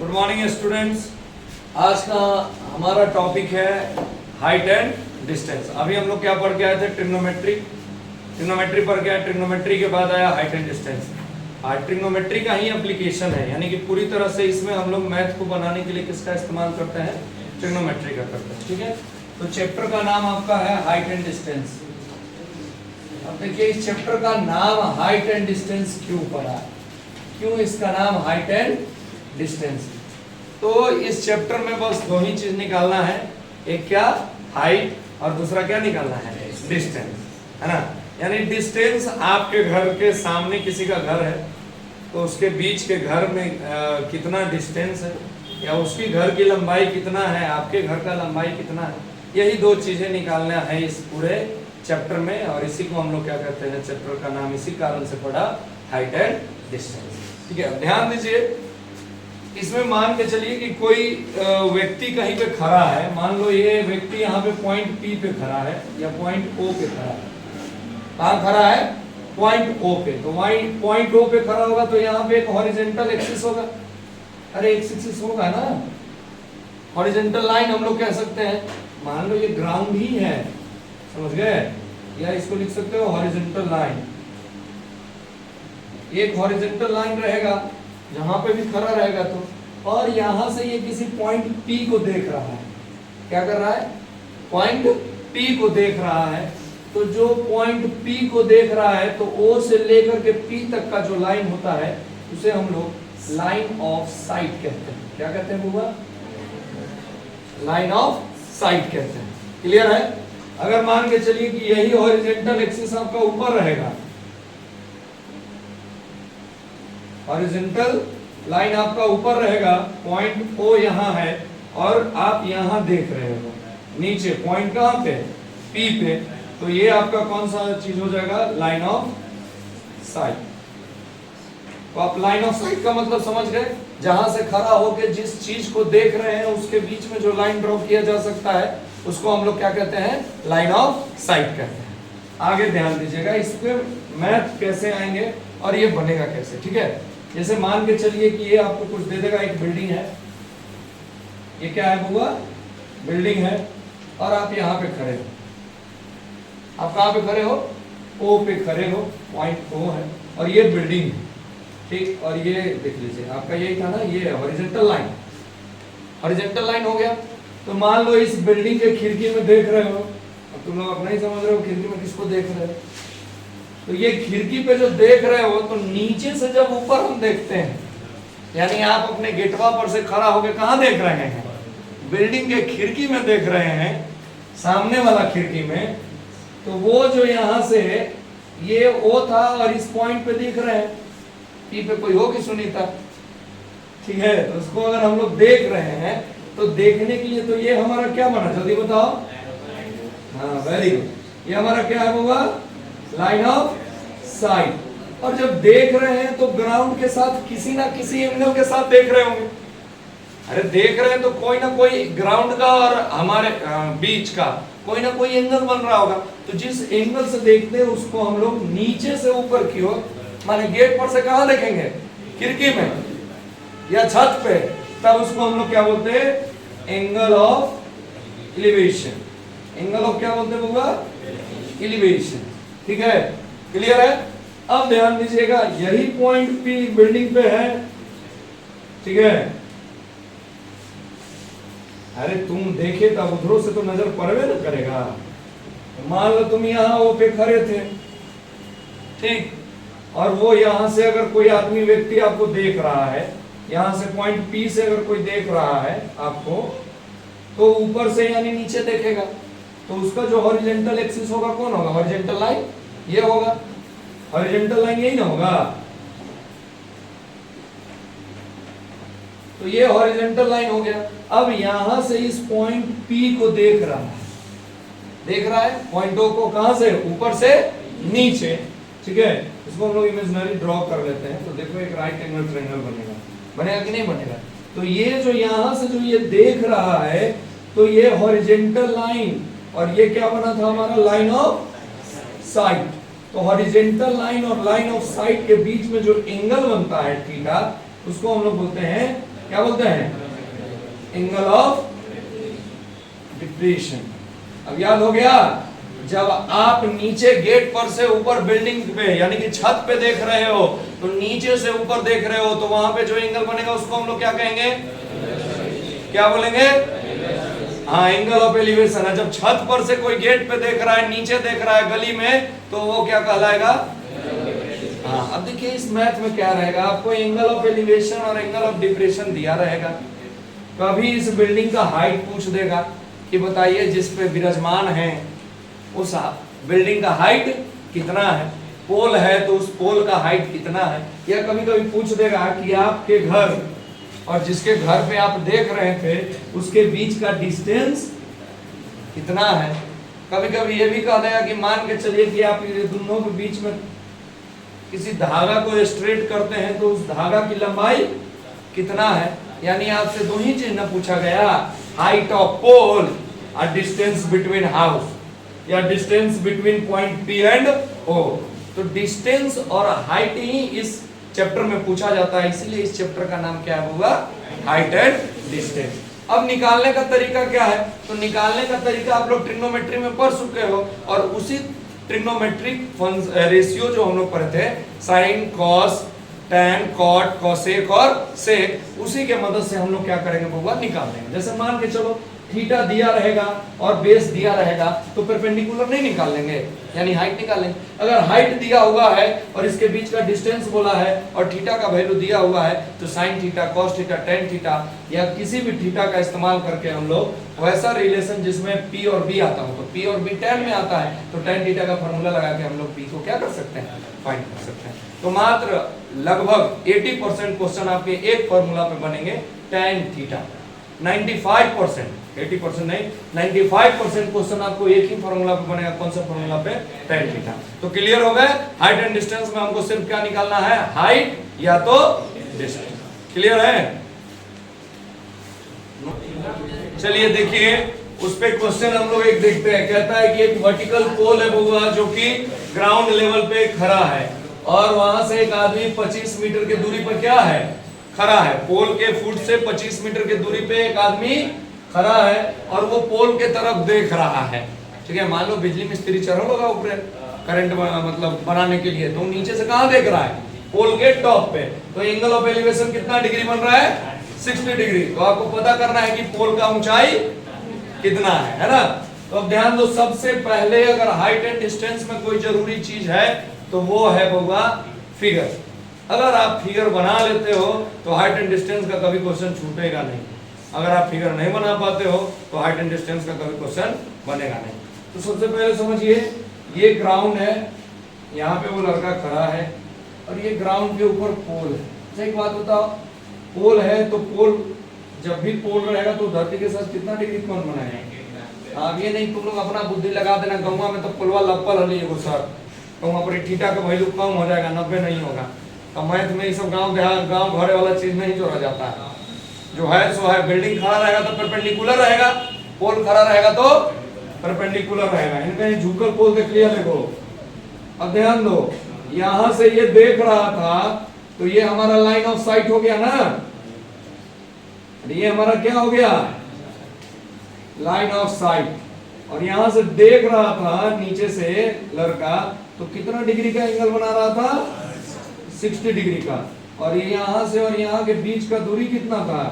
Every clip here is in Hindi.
Good morning students. आज का हमारा टॉपिक है हाइट एंड डिस्टेंस। अभी हम लोग क्या पढ़ के आए थे? ट्रिग्नोमेट्री पढ़ के आए। ट्रिग्नोमेट्री के बाद आया हाइट एंड डिस्टेंस। आज ट्रिग्नोमेट्री का ही एप्लीकेशन है, यानी कि पूरी तरह से इसमें हम लोग मैथ को बनाने के लिए किसका इस्तेमाल करते हैं? ट्रिग्नोमेट्री का करते हैं। ठीक है, तो चैप्टर का नाम आपका है हाइट एंड डिस्टेंस। अब देखिए, इस चैप्टर का नाम हाइट एंड डिस्टेंस क्यों पड़ा, क्यों इसका नाम हाइट एंड डिस्टेंस? तो इस चैप्टर में बस दो ही चीज निकालना है, एक क्या हाइट और दूसरा क्या निकालना है? डिस्टेंस, है ना। यानी डिस्टेंस, आपके घर के सामने किसी का घर है तो उसके बीच के घर में कितना डिस्टेंस है, या उसकी घर की लंबाई कितना है, आपके घर का लंबाई कितना है, यही दो चीजें निकालना है इस पूरे चैप्टर में। और इसी को हम लोग क्या कहते हैं? चैप्टर का नाम इसी कारण से पड़ा हाइट एंड डिस्टेंस। ठीक है, ध्यान दीजिए। इसमें मान के चलिए कि कोई व्यक्ति कहीं पे खड़ा है। मान लो ये व्यक्ति यहाँ पे पॉइंट P पे खड़ा है या पॉइंट O पे खड़ा है। कहाँ खड़ा है? पॉइंट O पे। तो वही पॉइंट O पे खड़ा होगा तो यहाँ पे एक हॉरिजॉन्टल एक्सिस होगा। अरे एक्सिस होगा ना, हॉरिजॉन्टल लाइन हम लोग कह सकते हैं। मान लो ये ग्राउंड ही है, समझ गए? या इसको लिख सकते हो हॉरिजॉन्टल लाइन। एक हॉरिजॉन्टल लाइन रहेगा जहां पे भी खड़ा रहेगा तो, और यहां से ये किसी पॉइंट P को देख रहा है। क्या कर रहा है? पॉइंट P को देख रहा है। तो जो पॉइंट P को देख रहा है तो O से लेकर के P तक का जो लाइन होता है उसे हम लोग लाइन ऑफ साइट कहते हैं। क्या कहते हैं बुआ? लाइन ऑफ साइट कहते हैं। क्लियर है? अगर मान के चलिए कि यही हॉरिजॉन्टल एक्सिस आपका ऊपर रहेगा, हॉरिजॉन्टल लाइन आपका ऊपर रहेगा, पॉइंट O यहाँ है और आप यहाँ देख रहे हो नीचे पॉइंट कहाँ पे? P पे। तो ये आपका कौन सा चीज हो जाएगा? Line of site. तो आप लाइन ऑफ साइट का मतलब समझ गए? जहां से खड़ा होकर जिस चीज को देख रहे हैं उसके बीच में जो लाइन ड्रॉ किया जा सकता है उसको हम लोग क्या कहते हैं? लाइन ऑफ साइट कहते हैं। आगे ध्यान दीजिएगा, इस पे मैथ कैसे आएंगे और ये बनेगा कैसे। ठीक है, जैसे मान के चलिए कि ये आपको कुछ दे देगा, एक बिल्डिंग है। ये क्या है बुआ? बिल्डिंग है, और आप यहाँ पे खड़े हो। आप कहाँ पे खड़े हो? O पे खड़े हो, पॉइंट O है और ये बिल्डिंग है। ठीक, और ये देख लीजिए आपका यही था ना, ये हॉरिजॉन्टल लाइन। हॉरिजॉन्टल लाइन हो गया। तो मान लो इस बिल्डिंग के खिड़की में देख रहे हो, अब तुम लोग अपना ही समझ रहे हो खिड़की में किसको देख रहे हो। तो ये खिड़की पे जो देख रहे हो, तो नीचे से जब ऊपर हम देखते हैं, यानी आप अपने गेटवा पर से खड़ा होकर कहाँ देख रहे हैं? बिल्डिंग के खिड़की में देख रहे हैं, सामने वाला खिड़की में। तो वो जो यहाँ से ये O था और इस पॉइंट पे देख रहे हैं, P पे कोई होगी सुनीता। ठीक है, तो उसको अगर हम लोग देख रहे हैं तो देखने के लिए तो ये हमारा क्या बना? जल्दी बताओ। हाँ, वेरी गुड। ये हमारा क्या है होगा? Line of site. और जब देख रहे हैं तो ग्राउंड के साथ किसी ना किसी एंगल के साथ देख रहे होंगे। अरे देख रहे हैं तो कोई ना कोई ग्राउंड का और हमारे बीच का कोई ना कोई एंगल बन रहा होगा। तो जिस एंगल से देखते हैं उसको हम लोग नीचे से ऊपर की ओर, माने गेट पर से कहाँ देखेंगे? खिड़की में या छत पे, तब उसको हम लोग क्या बोलते हैं? Angle of elevation. Angle of क्या बोलते हैं बुआ? एलिवेशन। ठीक है, क्लियर है? अब ध्यान दीजिएगा, यही पॉइंट P बिल्डिंग पे है। ठीक है, अरे तुम देखे तब उधरों से तो नजर पड़वे ना करेगा। मान लो तुम यहाँ O पे खड़े थे, ठीक, और वो यहाँ से अगर कोई आदमी व्यक्ति आपको देख रहा है, यहाँ से पॉइंट P से अगर कोई देख रहा है आपको, तो ऊपर से यानी नीचे देखेगा। तो उसका जो हॉरिजॉन्टल एक्सिस होगा कौन होगा? हॉरिजॉन्टल लाइन ये होगा। हॉरिजॉन्टल लाइन यही ना होगा। तो ये हॉरिजॉन्टल लाइन हो गया। अब यहां से इस पॉइंट P को देख रहा है, देख रहा है पॉइंट O को। कहां से? ऊपर से नीचे। ठीक है, इसको हम लोग इमेजिनरी ड्रॉ कर लेते हैं। तो देखो एक राइट एंगल ट्रायंगल बनेगा। बनेगा कि नहीं बनेगा? तो ये जो यहां से जो ये देख रहा है, तो ये हॉरिजॉन्टल लाइन, और ये क्या बना था हमारा? Line of site. तो हॉरिजॉन्टल लाइन और लाइन ऑफ साइट के बीच में जो एंगल बनता है थीटा, उसको हम लोग बोलते हैं क्या बोलते हैं? Angle of depression. अब याद हो गया, जब आप नीचे गेट पर से ऊपर बिल्डिंग पे यानी कि छत पे देख रहे हो, तो नीचे से ऊपर देख रहे हो, तो वहां पे जो एंगल बनेगा उसको हम लोग क्या कहेंगे? क्या बोलेंगे? हाँ, एंगल ऑफ एलिवेशन है। जब छत पर से कोई गेट पे देख रहा है, नीचे देख रहा है गली में, तो वो क्या कहलाएगा? हाँ, अब देखिए इस मैथ में क्या रहेगा, आपको एंगल ऑफ एलिवेशन और एंगल ऑफ डिप्रेशन दिया रहेगा। कभी इस बिल्डिंग का हाइट पूछ देगा कि बताइए जिस पे विराजमान है उस बिल्डिंग का हाइट कितना है, पोल है तो उस पोल का हाइट कितना है। या कभी कभी पूछ देगा कि आपके घर और जिसके घर पे आप देख रहे थे उसके बीच का डिस्टेंस कितना है। कभी कभी ये भी कह देगा कि मान के चलिए कि आप ये दोनों के बीच में किसी धागा को स्ट्रेट करते हैं तो उस धागा की लंबाई कितना है। यानी आपसे दो ही चीज न पूछा गया, हाइट ऑफ पोल और डिस्टेंस बिटवीन हाउस या distance between point P and O। तो डिस्टेंस और हाइट ही इस चैप्टर में पूछा जाता है, इसीलिए इस चैप्टर का नाम क्या होगा? Height and distance. अब निकालने का तरीका क्या है? तो निकालने का तरीका आप लोग ट्रिग्नोमेट्री में पढ़ चुके हो, और उसी ट्रिग्नोमेट्रिक रेशियो जो हम लोग पढ़े थे, sine, cos, tan, cot, cosec और सेक, उसी के मदद से हम लोग क्या करेंगे बउआ? निकाल देंगे। जैसे मान के चलो थीटा दिया रहेगा और बेस दिया रहेगा, तो परपेंडिकुलर नहीं निकाल लेंगे, यानी हाइट निकाल लेंगे। अगर हाइट दिया हुआ है और इसके बीच का डिस्टेंस बोला है और थीटा का वैल्यू दिया हुआ है, तो sine theta, cos theta, tan theta या किसी भी थीटा का इस्तेमाल करके हम लोग वैसा रिलेशन जिसमें P और B आता हो, तो P और B tan में आता है, तो tan थीटा का फार्मूला लगा के हम लोग P को क्या कर सकते हैं? फाइंड कर सकते हैं। तो मात्र लगभग 80% क्वेश्चन आपके एक फार्मूला पे बनेंगे, tan थीटा। 95%, 80% नहीं, 95% क्वेश्चन आपको एक ही फार्मूला पे बनेगा। कौन सा फार्मूला पे? tan theta. तो क्लियर हो गए? हाइट एंड डिस्टेंस में हमको सिर्फ क्या निकालना है? हाइट या तो डिस्टेंस। क्लियर है? चलिए देखिए उस पे क्वेश्चन हम लोग एक देखते हैं। कहता है कि एक वर्टिकल पोल है बउआ जो कि ग्राउंड लेवल पे खड़ा है, और वहां से एक आदमी 25 मीटर की दूरी पर क्या है? खड़ा है। पोल के फुट से 25 मीटर की दूरी पे एक आदमी खड़ा है और वो पोल के तरफ देख रहा है। ठीक है, मान लो बिजली मिस्त्री चढ़ा होगा ऊपर करंट मतलब बनाने के लिए, तो नीचे से कहां देख रहा है? पोल के टॉप पे। तो एंगल ऑफ एलिवेशन कितना डिग्री बन रहा है? 60 डिग्री। तो आपको पता करना है कि पोल का ऊंचाई कितना है ना? तो अब ध्यान दो, सबसे पहले अगर हाइट एंड डिस्टेंस में कोई जरूरी चीज है तो वो है बउआ फिगर। अगर आप फिगर बना लेते हो तो हाइट एंड डिस्टेंस का कभी क्वेश्चन छूटेगा नहीं। अगर आप फिगर नहीं बना पाते हो तो हाइट एंड डिस्टेंस का कभी क्वेश्चन बनेगा नहीं। तो सबसे पहले समझिए, ये ग्राउंड है, यहाँ पे वो लड़का खड़ा है और ये ग्राउंड के ऊपर पोल है। अच्छा एक बात बताओ, पोल है तो पोल जब भी पोल रहेगा तो धरती के साथ कितना डिग्री कोण बनाएगा? अब ये नहीं तुम लोग अपना बुद्धि लगा देना, गौवा में तो पोलवा लप्पल हली एगो सर, गौवा पर थीटा का वैल्यू कम हो जाएगा, 90 नहीं होगा। तो मैथ में ये सब गांव देहात गांव घरे वाला चीज नहीं जोड़ा जाता है। जो है सो है, बिल्डिंग खड़ा रहेगा तो परपेंडिकुलर रहेगा, पोल खड़ा रहेगा तो परपेंडिकुलर रहेगा। इनका ये झुकल पोल देख लिया देखो। अब ध्यान दो, यहां से ये देख रहा था तो ये हमारा लाइन ऑफ साइट हो गया ना, ये हमारा क्या हो गया? Line of site. और यहां से देख रहा था नीचे से लड़का, तो कितना डिग्री का एंगल बना रहा था? 60 डिग्री का। और ये यहां से और यहां के बीच का दूरी कितना था?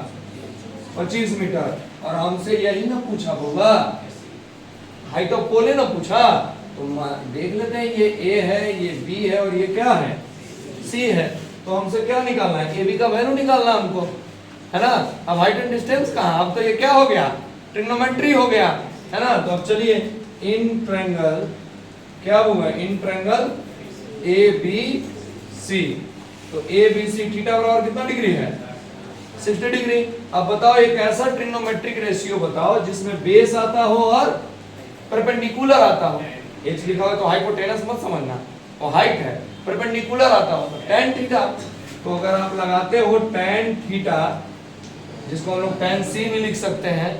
25 मीटर। और हमसे यही ना पूछा होगा, हाइट ऑफ पोल ना पूछा, तो देख लेते हैं ये A है, ये B है और ये क्या है? C है। तो हमसे क्या निकालना है? AB का वैल्यू निकालना हमको, है ना? अब हाइट एंड डिस्टेंस कहाँ? अब तो ये क्या हो गया? ट्रिग्नोमेट्री हो गया, है ना? तो अब चलिए इन ट्रायंगल क्या होगा? इन ट्रायंगल ABC, तो ABC थीटा बराबर कितना डिग्री है? 60 डिग्री। अब बताओ एक ऐसा ट्रिग्नोमेट्रिक रेशियो बताओ जिसमें बेस आता हो और परपेंडिकुलर आता हो। H लिखा हो तो हाइपोटेनस मत समझना, और हाइट है, परपेंडिकुलर आता हो तो tan थीटा। तो अगर आप लगाते हो tan थीटा, जिसको हम लोग tan C भी लिख सकते हैं,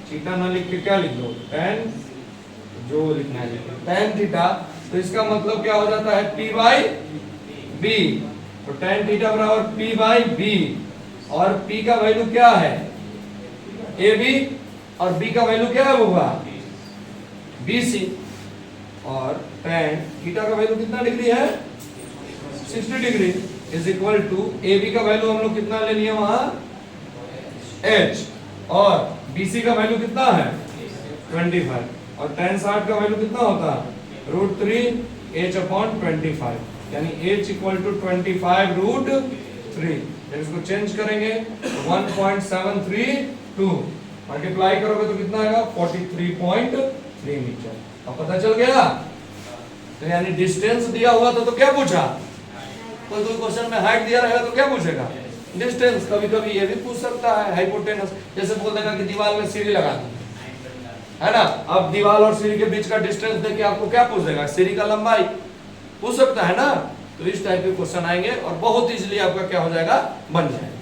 थीटा ना लिख के क्या लिख दो? tan, जो लिखना है tan थीटा। तो इसका मतलब क्या हो जाता है? P by B। तो tan थीटा बराबर P by B। और P का वैल्यू क्या है AB और B का वैल्यू क्या है होगा BC और tan थीटा का वैल्यू कितना डिग्री है 60 degree is equal to AB का वैल्यू हम लोग कितना ले लिए वहां H और BC का वैल्यू कितना है 25 और tan 60 का वैल्यू कितना होता है √3 H/25 यानी H इक्वल टू 25 √3 जब इसको चेंज करेंगे 1.732 मल्टीप्लाई करोगे तो कितना आएगा 43.3 मीटर अब पता चल गया तो यानी डिस्टेंस दिया हुआ था तो क्या पूछा कोई क्वेश्चन में हाइट दिया रहेगा तो क्या पूछेगा डिस्टेंस कभी कभी ये भी पूछ सकता है हाइपोटेनस जैसे बोल देगा कि दीवार में सीढ़ी लगा दी है ना अब दीवार और सीढ़ी के बीच का डिस्टेंस देके आपको क्या पूछ देगा सीढ़ी का लंबाई पूछ सकता है ना तो इस टाइप के क्वेश्चन आएंगे और बहुत इजीली आपका क्या हो जाएगा बन जाएगा